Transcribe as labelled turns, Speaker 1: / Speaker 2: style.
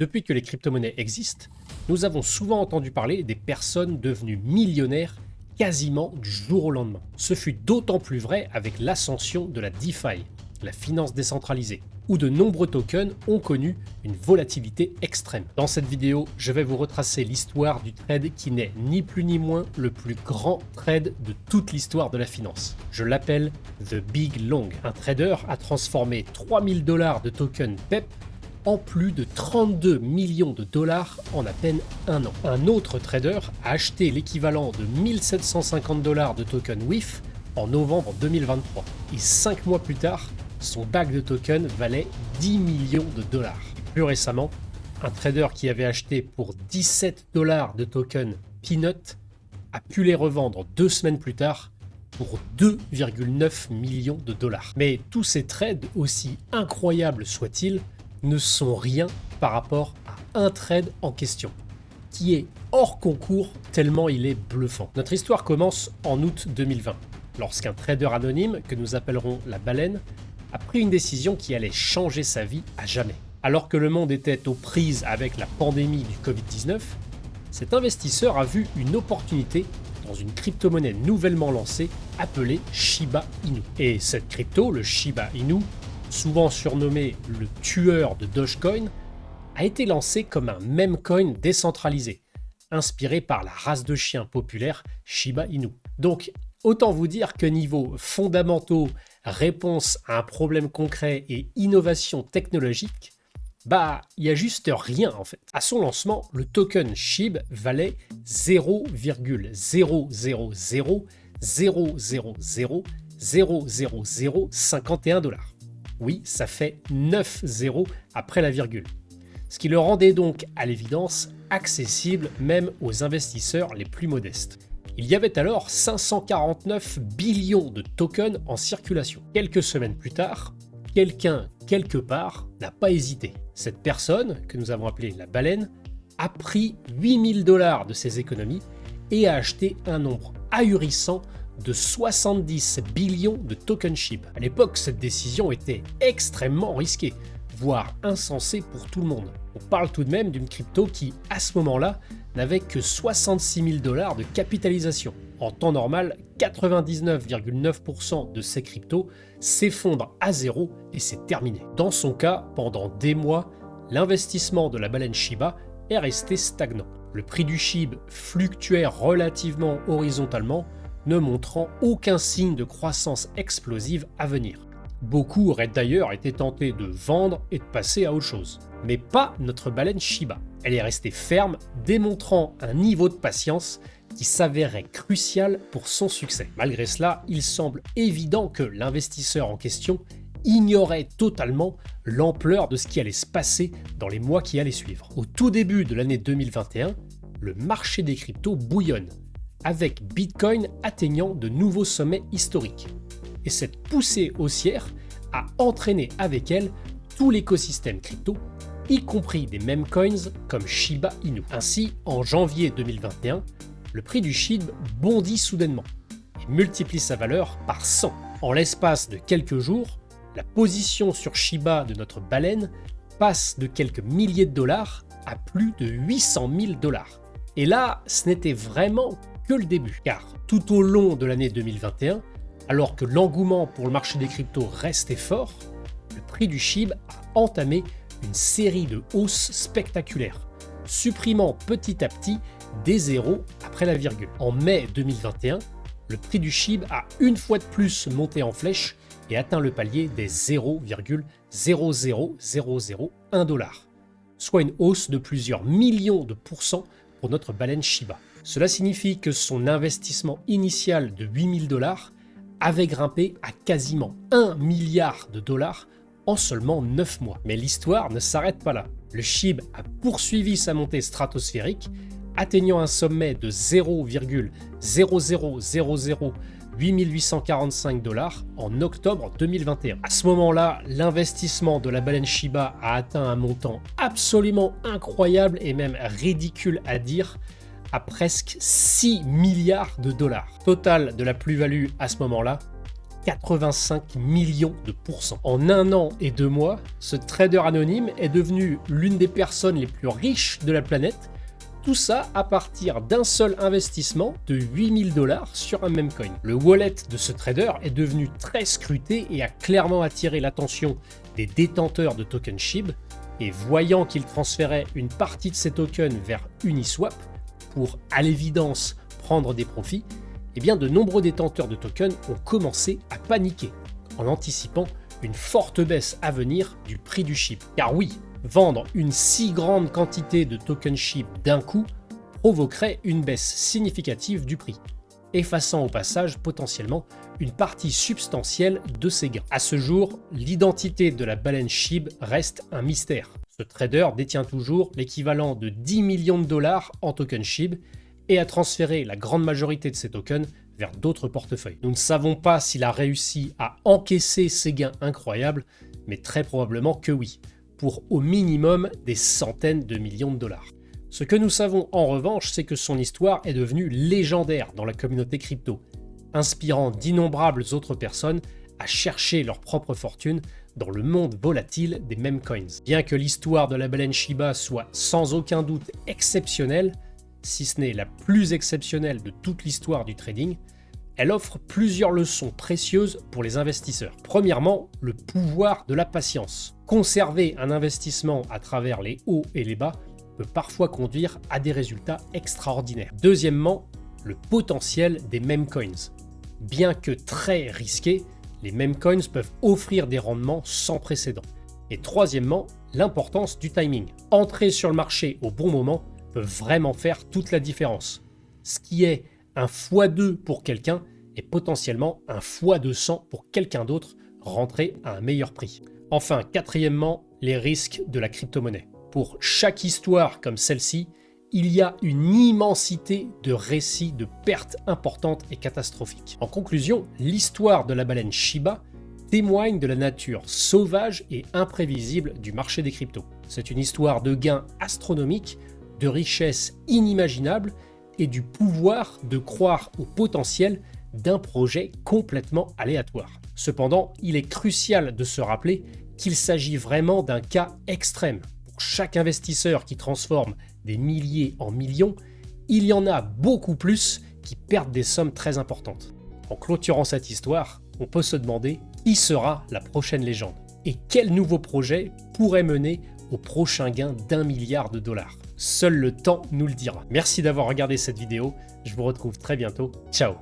Speaker 1: Depuis que les crypto-monnaies existent, nous avons souvent entendu parler des personnes devenues millionnaires quasiment du jour au lendemain. Ce fut d'autant plus vrai avec l'ascension de la DeFi, la finance décentralisée, où de nombreux tokens ont connu une volatilité extrême. Dans cette vidéo, je vais vous retracer l'histoire du trade qui n'est ni plus ni moins le plus grand trade de toute l'histoire de la finance. Je l'appelle The Big Long. Un trader a transformé 3000 $ de tokens PEP en plus de 32 millions de dollars en à peine un an. Un autre trader a acheté l'équivalent de 1750 $ de token WIF en novembre 2023. Et 5 mois plus tard, son bag de tokens valait 10 millions de dollars. Plus récemment, un trader qui avait acheté pour 17 $ de tokens Peanut a pu les revendre 2 semaines plus tard pour 2,9 millions de dollars. Mais tous ces trades, aussi incroyables soient-ils, ne sont rien par rapport à un trade en question, qui est hors concours tellement il est bluffant. Notre histoire commence en août 2020, lorsqu'un trader anonyme, que nous appellerons la baleine, a pris une décision qui allait changer sa vie à jamais. Alors que le monde était aux prises avec la pandémie du Covid-19, cet investisseur a vu une opportunité dans une crypto-monnaie nouvellement lancée appelée Shiba Inu. Et cette crypto, le Shiba Inu, souvent surnommé le tueur de Dogecoin, a été lancé comme un meme coin décentralisé, inspiré par la race de chiens populaire Shiba Inu. Donc, autant vous dire que niveau fondamentaux, réponse à un problème concret et innovation technologique, il y a juste rien en fait. À son lancement, le token SHIB valait 0,00000000051 $. Oui, ça fait 9 zéros après la virgule. Ce qui le rendait donc, à l'évidence, accessible même aux investisseurs les plus modestes. Il y avait alors 549 billions de tokens en circulation. Quelques semaines plus tard, quelqu'un, quelque part, n'a pas hésité. Cette personne, que nous avons appelée la baleine, a pris 8000 $ de ses économies et a acheté un nombre ahurissant de 70 billions de tokens SHIB. À l'époque, cette décision était extrêmement risquée, voire insensée pour tout le monde. On parle tout de même d'une crypto qui, à ce moment-là, n'avait que 66 000 $ de capitalisation. En temps normal, 99,9% de ces cryptos s'effondrent à zéro et c'est terminé. Dans son cas, pendant des mois, l'investissement de la baleine Shiba est resté stagnant. Le prix du SHIB fluctuait relativement horizontalement, ne montrant aucun signe de croissance explosive à venir. Beaucoup auraient d'ailleurs été tentés de vendre et de passer à autre chose. Mais pas notre baleine Shiba. Elle est restée ferme, démontrant un niveau de patience qui s'avérait crucial pour son succès. Malgré cela, il semble évident que l'investisseur en question ignorait totalement l'ampleur de ce qui allait se passer dans les mois qui allaient suivre. Au tout début de l'année 2021, le marché des cryptos bouillonne, avec Bitcoin atteignant de nouveaux sommets historiques. Et cette poussée haussière a entraîné avec elle tout l'écosystème crypto, y compris des meme coins comme Shiba Inu. Ainsi, en janvier 2021, le prix du SHIB bondit soudainement et multiplie sa valeur par 100. En l'espace de quelques jours, la position sur Shiba de notre baleine passe de quelques milliers de dollars à plus de 800 000 $. Et là, ce n'était vraiment que le début, car tout au long de l'année 2021, alors que l'engouement pour le marché des cryptos restait fort, le prix du SHIB a entamé une série de hausses spectaculaires, supprimant petit à petit des zéros après la virgule. En mai 2021, le prix du SHIB a une fois de plus monté en flèche et atteint le palier des 0,00001 $, soit une hausse de plusieurs millions de pourcents pour notre baleine Shiba. Cela signifie que son investissement initial de 8000 $ avait grimpé à quasiment 1 milliard de dollars en seulement 9 mois. Mais l'histoire ne s'arrête pas là. Le SHIB a poursuivi sa montée stratosphérique, atteignant un sommet de 0,0008845 $ en octobre 2021. À ce moment-là, l'investissement de la baleine Shiba a atteint un montant absolument incroyable et même ridicule à dire, à presque 6 milliards de dollars. Total de la plus-value à ce moment-là, 85 millions de pourcents. En 1 an et 2 mois, ce trader anonyme est devenu l'une des personnes les plus riches de la planète. Tout ça à partir d'un seul investissement de 8000 $ sur un meme coin. Le wallet de ce trader est devenu très scruté et a clairement attiré l'attention des détenteurs de tokens SHIB. Et voyant qu'il transférait une partie de ses tokens vers Uniswap pour, à l'évidence, prendre des profits, eh bien de nombreux détenteurs de tokens ont commencé à paniquer en anticipant une forte baisse à venir du prix du SHIB. Car oui, vendre une si grande quantité de tokens SHIB d'un coup provoquerait une baisse significative du prix, effaçant au passage potentiellement une partie substantielle de ses gains. À ce jour, l'identité de la baleine SHIB reste un mystère. Ce trader détient toujours l'équivalent de 10 millions de dollars en tokens SHIB et a transféré la grande majorité de ses tokens vers d'autres portefeuilles. Nous ne savons pas s'il a réussi à encaisser ces gains incroyables, mais très probablement que oui, pour au minimum des centaines de millions de dollars. Ce que nous savons en revanche, c'est que son histoire est devenue légendaire dans la communauté crypto, inspirant d'innombrables autres personnes à chercher leur propre fortune dans le monde volatile des meme coins. Bien que l'histoire de la baleine Shiba soit sans aucun doute exceptionnelle, si ce n'est la plus exceptionnelle de toute l'histoire du trading, elle offre plusieurs leçons précieuses pour les investisseurs. Premièrement, le pouvoir de la patience. Conserver un investissement à travers les hauts et les bas peut parfois conduire à des résultats extraordinaires. Deuxièmement, le potentiel des meme coins. Bien que très risqués, les meme coins peuvent offrir des rendements sans précédent. Et troisièmement, l'importance du timing. Entrer sur le marché au bon moment peut vraiment faire toute la différence. Ce qui est un x2 pour quelqu'un est potentiellement un x200 pour quelqu'un d'autre rentré à un meilleur prix. Enfin, quatrièmement, les risques de la crypto-monnaie. Pour chaque histoire comme celle-ci, il y a une immensité de récits de pertes importantes et catastrophiques. En conclusion, l'histoire de la baleine Shiba témoigne de la nature sauvage et imprévisible du marché des cryptos. C'est une histoire de gains astronomiques, de richesses inimaginables et du pouvoir de croire au potentiel d'un projet complètement aléatoire. Cependant, il est crucial de se rappeler qu'il s'agit vraiment d'un cas extrême. Pour chaque investisseur qui transforme des milliers en millions, il y en a beaucoup plus qui perdent des sommes très importantes. En clôturant cette histoire, on peut se demander qui sera la prochaine légende et quel nouveau projet pourrait mener au prochain gain d'1 milliard de dollars. Seul le temps nous le dira. Merci d'avoir regardé cette vidéo, je vous retrouve très bientôt, ciao.